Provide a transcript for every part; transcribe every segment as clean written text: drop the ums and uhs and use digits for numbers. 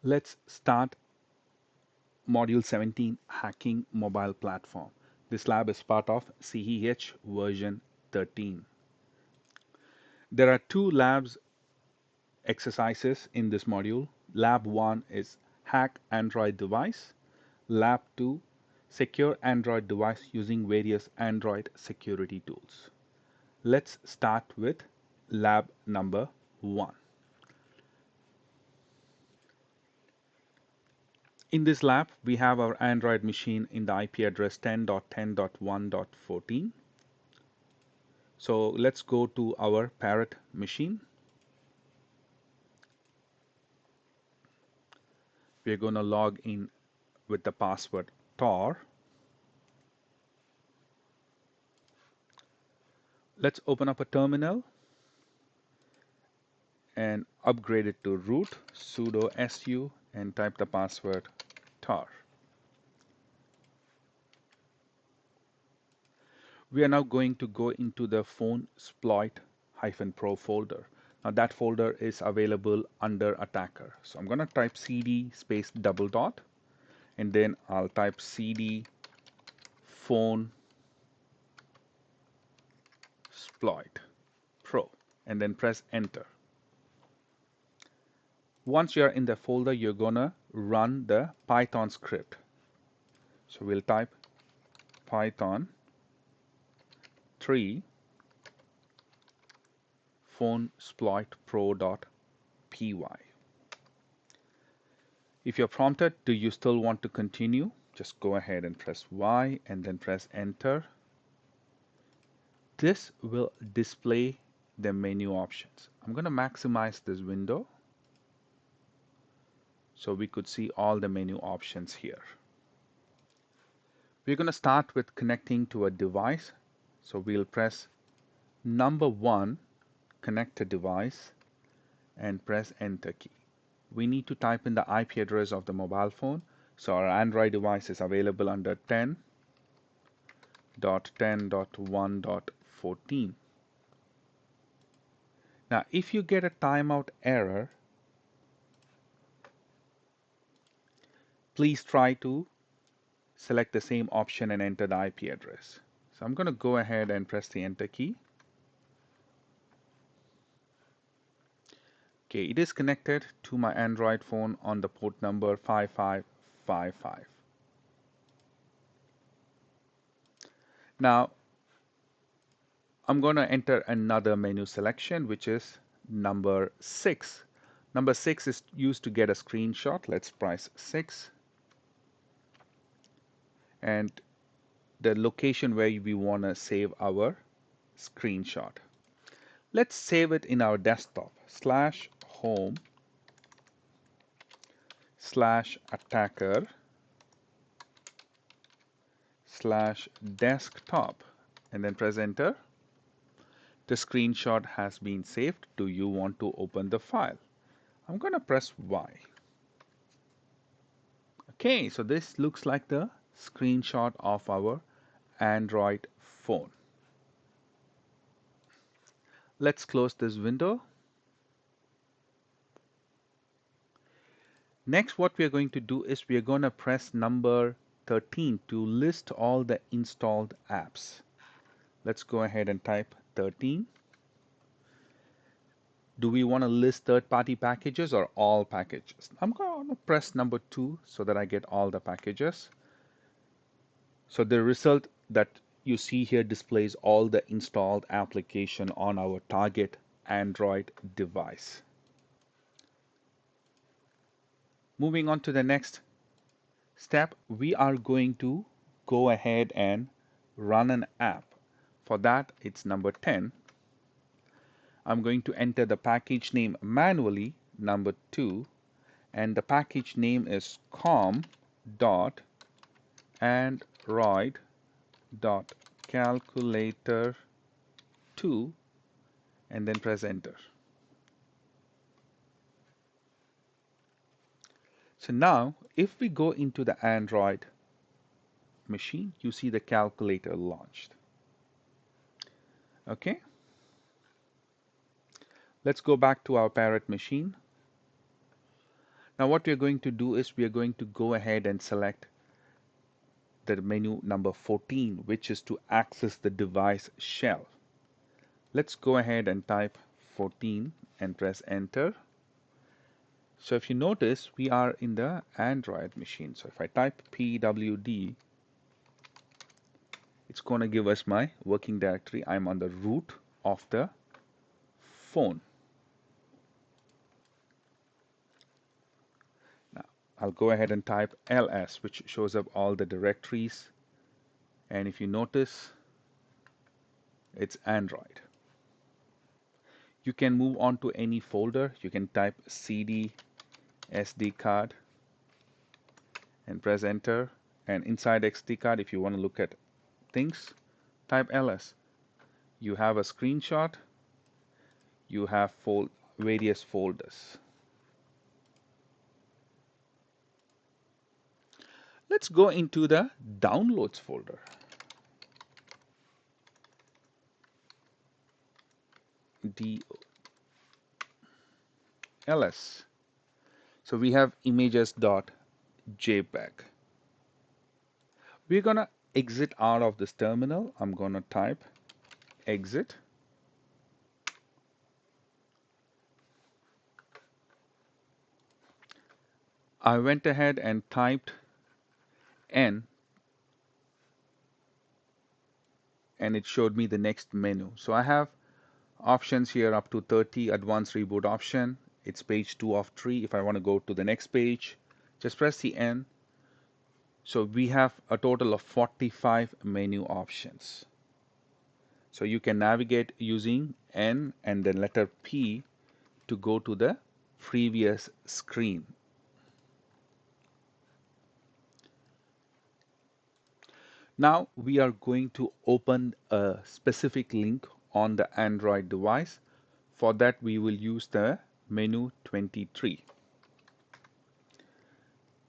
Let's start Module 17, Hacking Mobile Platform. This lab is part of CEH version 13. There are two labs exercises in this module. Lab 1 is Hack Android Device. Lab 2, Secure Android Device using various Android security tools. Let's start with lab number 1. In this lab, we have our Android machine in the IP address 10.10.1.14. So let's go to our parrot machine. We're going to log in with the password tor. Let's open up a terminal and upgrade it to root, sudo su, and type the password tor. We are now going to go into the phone-sploit-pro folder. Now that folder is available under attacker. So I'm going to type cd space double dot, and then I'll type cd phone sploit pro, and then press enter. Once you're in the folder, you're gonna run the Python script. So we'll type Python 3 phone-sploit-pro.py. If you're prompted, do you still want to continue? Just go ahead and press Y and then press enter. This will display the menu options. I'm going to maximize this window so we could see all the menu options here. We're going to start with connecting to a device. So we'll press number 1, connect a device, and press enter key. We need to type in the IP address of the mobile phone. So our Android device is available under 10.10.1.14. Now, if you get a timeout error, please try to select the same option and enter the IP address. So I'm going to go ahead and press the enter key. Okay, it is connected to my Android phone on the port number 5555. Now, I'm going to enter another menu selection, which is number 6. Number 6 is used to get a screenshot. Let's press 6. And the location where we want to save our screenshot. Let's save it in our desktop. /home/attacker/desktop, and then press enter. The screenshot has been saved. Do you want to open the file? I'm going to press Y. Okay, so this looks like the screenshot of our Android phone. Let's close this window. Next, what we are going to do is we are going to press number 13 to list all the installed apps. Let's go ahead and type 13. Do we want to list third-party packages or all packages? I'm going to press number 2 so that I get all the packages. So the result that you see here displays all the installed application on our target Android device. Moving on to the next step, we are going to go ahead and run an app. For that, it's number 10. I'm going to enter the package name manually, number 2, and the package name is com.android.calculator2, and then press enter. So now, if we go into the Android machine, you see the calculator launched. Okay. Let's go back to our parrot machine. Now what we are going to do is we are going to go ahead and select the menu number 14, which is to access the device shell. Let's go ahead and type 14 and press enter. So if you notice, we are in the Android machine. So if I type pwd, it's going to give us my working directory. I'm on the root of the phone. Now I'll go ahead and type ls, which shows up all the directories. And if you notice, it's Android. You can move on to any folder. You can type cd SD card and press enter. And inside SD card, if you want to look at things, type ls. You have a screenshot. You have various folders. Let's go into the downloads folder. DLS. So we have images.jpg. We're gonna exit out of this terminal. I'm gonna type exit. I went ahead and typed N, and it showed me the next menu. So I have options here up to 30, advanced reboot option. It's page 2 of 3. If I want to go to the next page, just press the N. So we have a total of 45 menu options. So you can navigate using N and then letter P to go to the previous screen. Now we are going to open a specific link on the Android device. For that we will use the menu 23.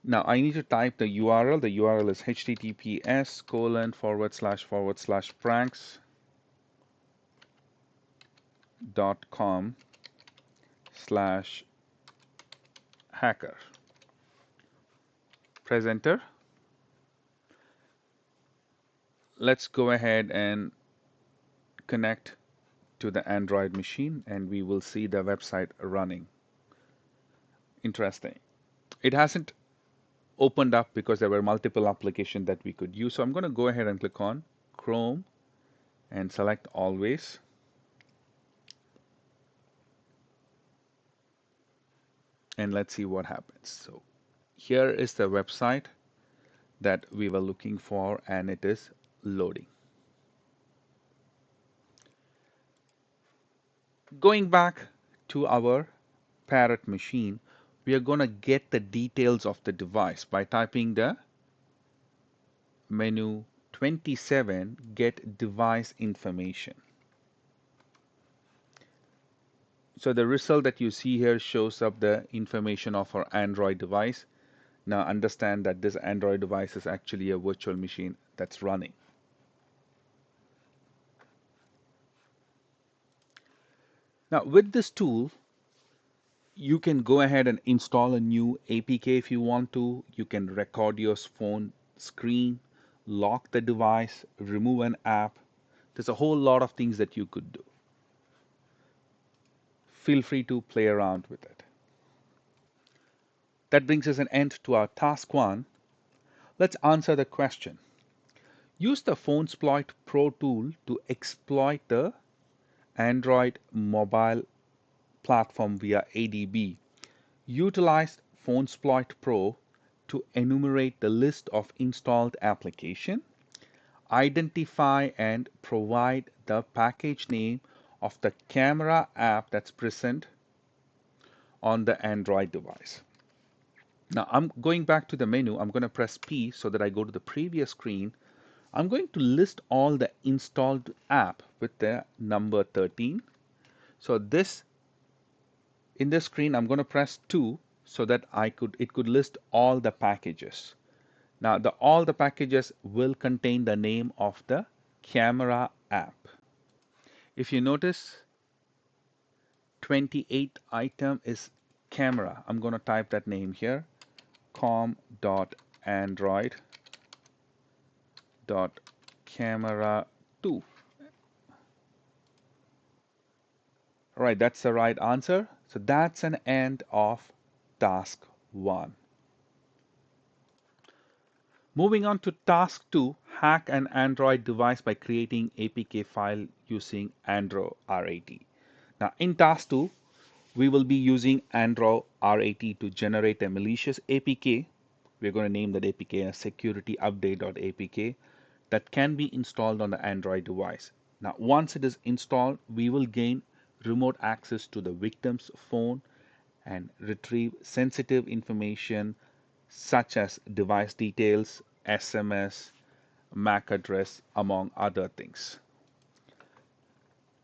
Now I need to type the URL. The URL is https://pranks.com/hacker. Press enter. Let's go ahead and connect to the Android machine and we will see the website running. Interesting. It hasn't opened up because there were multiple applications that we could use. So I'm going to go ahead and click on Chrome and select Always. And let's see what happens. So here is the website that we were looking for and it is loading. Going back to our Parrot machine, we are going to get the details of the device by typing the menu 27, get device information. So the result that you see here shows up the information of our Android device. Now understand that this Android device is actually a virtual machine that's running. Now with this tool, you can go ahead and install a new APK if you want to. You can record your phone screen, lock the device, remove an app. There's a whole lot of things that you could do. Feel free to play around with it. That brings us an end to our task 1. Let's answer the question. Use the Phonesploit Pro tool to exploit the Android mobile platform via ADB. Utilize Phonesploit Pro to enumerate the list of installed applications, identify and provide the package name of the camera app that's present on the Android device. Now I'm going back to the menu. I'm going to press P so that I go to the previous screen. I'm going to list all the installed app with the number 13. So in this screen, I'm going to press 2 so that it could list all the packages. Now all the packages will contain the name of the camera app. If you notice, 28th item is camera. I'm going to type that name here, com.android.camera2. All right, that's the right answer. So that's an end of task 1. Moving on to task 2, hack an Android device by creating APK file using Andro R80. Now in task 2, we will be using Andro R80 to generate a malicious APK. We're going to name that APK as securityupdate.apk that can be installed on the Android device. Now once it is installed, we will gain remote access to the victim's phone and retrieve sensitive information such as device details, SMS, MAC address, among other things.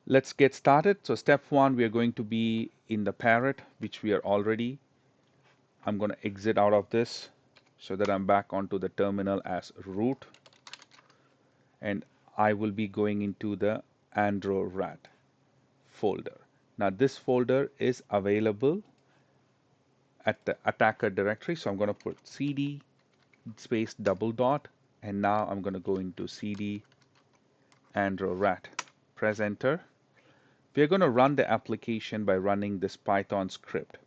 Let's get started. So step 1, we are going to be in the Parrot, which we are already. I'm going to exit out of this so that I'm back onto the terminal as root, and I will be going into the AndroRat folder. Now this folder is available at the attacker directory, so I'm going to put cd space double dot, and now I'm going to go into cd AndroRat. Press enter. We're going to run the application by running this Python script.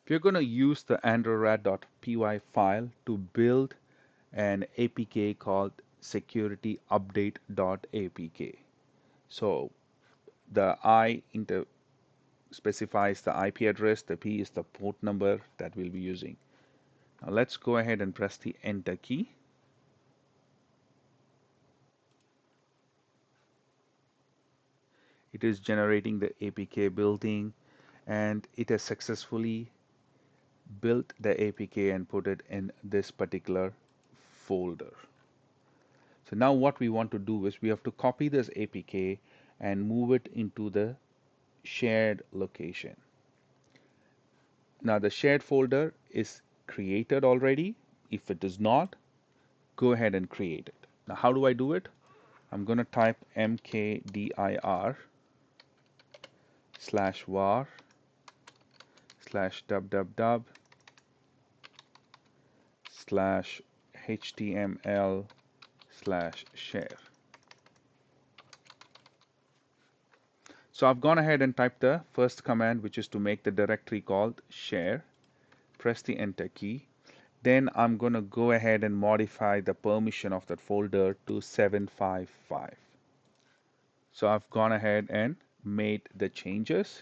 We're going to use the androrat.py file to build an APK called securityupdate.apk. So the I specifies the IP address, the P is the port number that we'll be using. Now let's go ahead and press the enter key. It is generating the APK building, and it has successfully built the APK and put it in this particular folder. So now what we want to do is we have to copy this APK and move it into the shared location. Now the shared folder is created already. If it is not, go ahead and create it. Now how do I do it? I'm going to type mkdir/var/www/html/share. So I've gone ahead and typed the first command, which is to make the directory called share. Press the enter key. Then I'm going to go ahead and modify the permission of that folder to 755. So I've gone ahead and made the changes.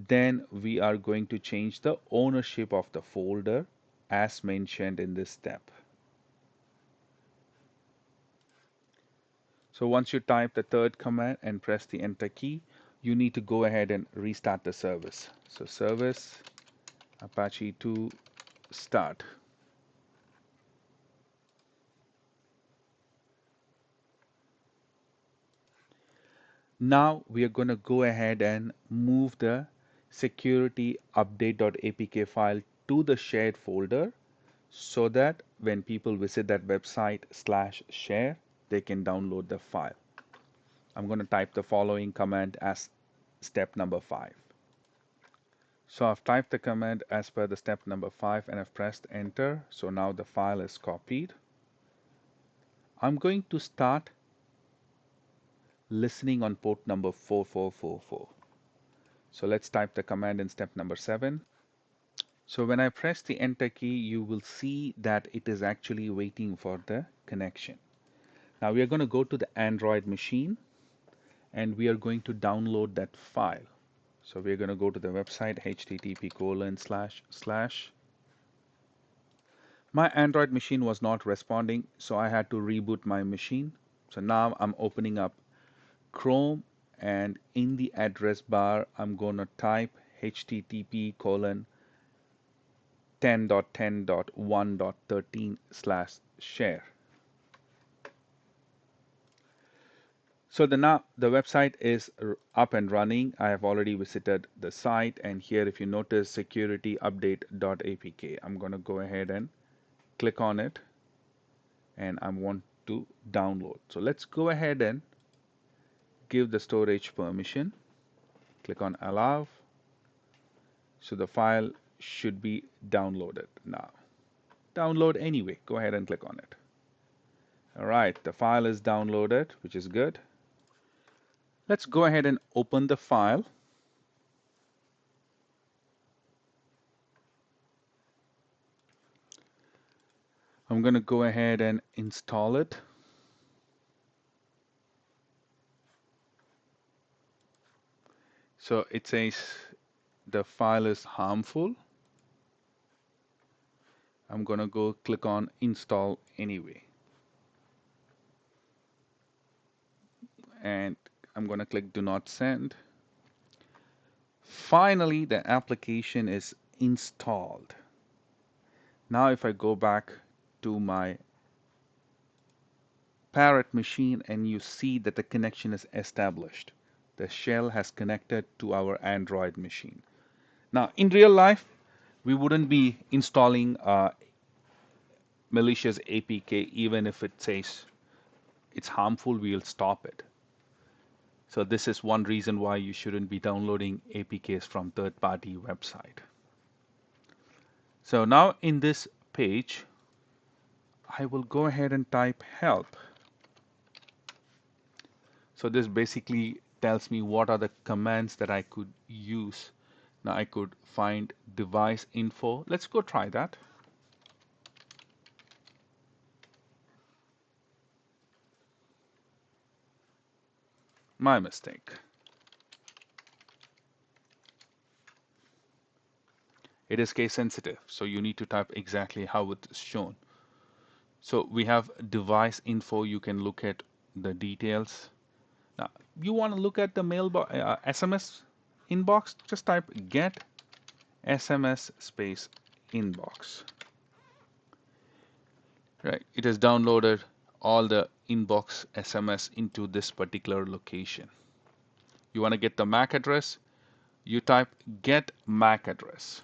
Then we are going to change the ownership of the folder as mentioned in this step. So once you type the third command and press the enter key, you need to go ahead and restart the service. So service Apache 2 start. Now we are going to go ahead and move the security update.apk file to the shared folder so that when people visit that website /share, they can download the file. I'm going to type the following command as step number 5. So I've typed the command as per the step number 5 and I've pressed enter. So now the file is copied. I'm going to start listening on port number 4444. So let's type the command in step number 7. So when I press the enter key, you will see that it is actually waiting for the connection. Now we are going to go to the Android machine and we are going to download that file. So we're going to go to the website http:// My Android machine was not responding, so I had to reboot my machine. So now I'm opening up Chrome, and in the address bar I'm going to type http://10.10.1.13/share. So now the website is up and running. I have already visited the site, and here if you notice securityupdate.apk, I'm going to go ahead and click on it, and I want to download. So let's go ahead and give the storage permission. Click on allow. So the file should be downloaded now. Download anyway. Go ahead and click on it. All right, the file is downloaded, which is good. Let's go ahead and open the file. I'm going to go ahead and install it. So it says the file is harmful. I'm going to go click on install anyway. And I'm going to click do not send. Finally, the application is installed. Now if I go back to my Parrot machine and you see that the connection is established. The shell has connected to our Android machine. Now, in real life, we wouldn't be installing malicious APK even if it says it's harmful, we'll stop it. So this is one reason why you shouldn't be downloading APKs from third-party website. So now in this page, I will go ahead and type help. So this basically tells me what are the commands that I could use. Now I could find device info. Let's go try that. My mistake. It is case sensitive, so you need to type exactly how it is shown. So we have device info. You can look at the details. Now you want to look at the mailbox, SMS inbox. Just type get SMS space inbox. Right, it has downloaded all the inbox SMS into this particular location. You want to get the MAC address, you type get MAC address.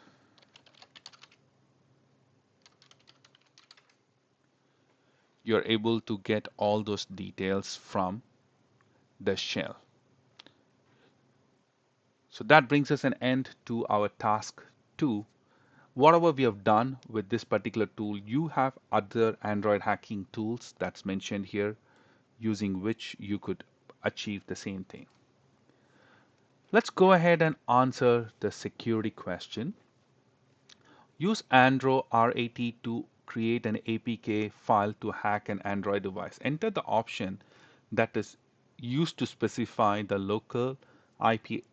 You're able to get all those details from the shell. So that brings us an end to our task 2. Whatever we have done with this particular tool, you have other Android hacking tools that's mentioned here using which you could achieve the same thing. Let's go ahead and answer the security question. Use Andro RAT to create an APK file to hack an Android device. Enter the option that is used to specify the local IP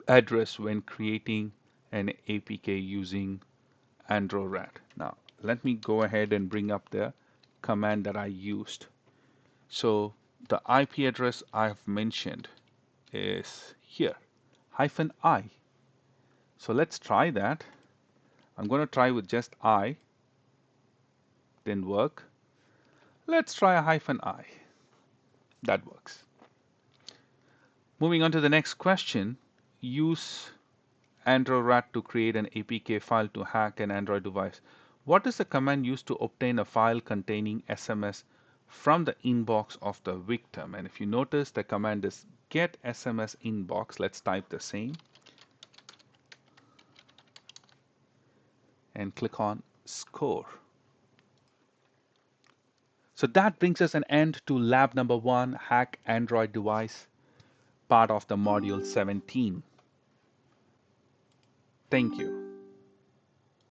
address when creating an APK using AndroRat. Now, let me go ahead and bring up the command that I used. So the IP address I've mentioned is here, -I. So let's try that. I'm going to try with just I. Didn't work. Let's try a -I. That works. Moving on to the next question. Use AndroRat to create an APK file to hack an Android device. What is the command used to obtain a file containing SMS from the inbox of the victim? And if you notice, the command is get SMS inbox. Let's type the same and click on score. So that brings us an end to lab number 1, hack Android device, part of the module 17. Thank you.